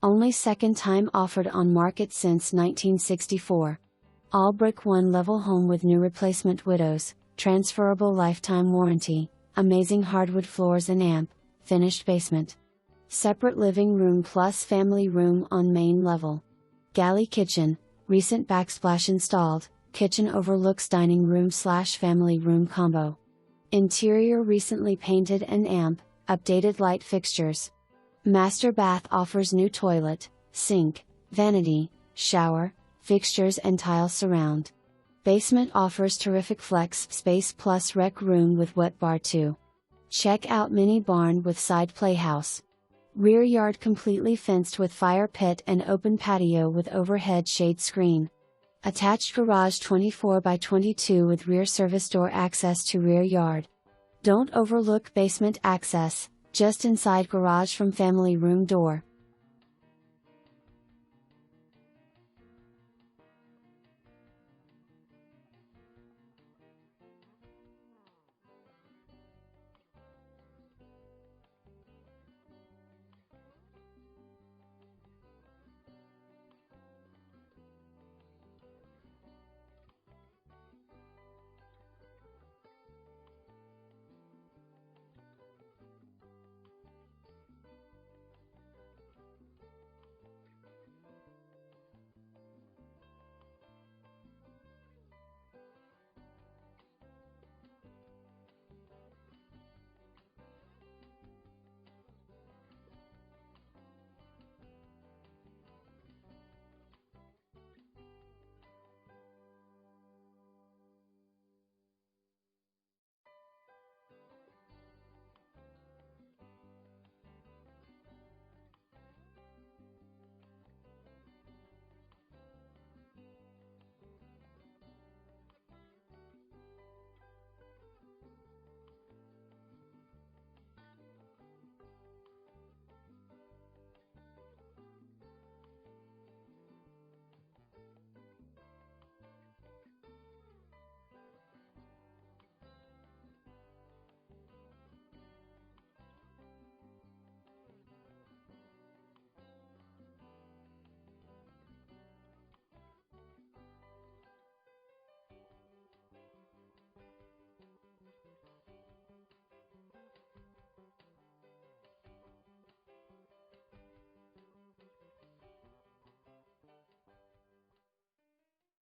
Only second time offered on market since 1964. All brick 1-level home with new replacement windows, transferrable lifetime warranty, amazing hardwood floors and amp, finished basement. Separate living room plus family room on main level. Galley kitchen, recent backsplash installed, kitchen overlooks dining room / family room combo. Interior recently painted and amp, updated light fixtures. Master bath offers new toilet, sink, vanity, shower, fixtures and tile surround. Basement offers terrific flex space plus rec room with wet bar too. Check out mini barn with side playhouse. Rear yard completely fenced with fire pit and open patio with overhead shade screen. Attached garage 24 by 22 with rear service door access to rear yard. Don't overlook basement access, just inside garage from family room door.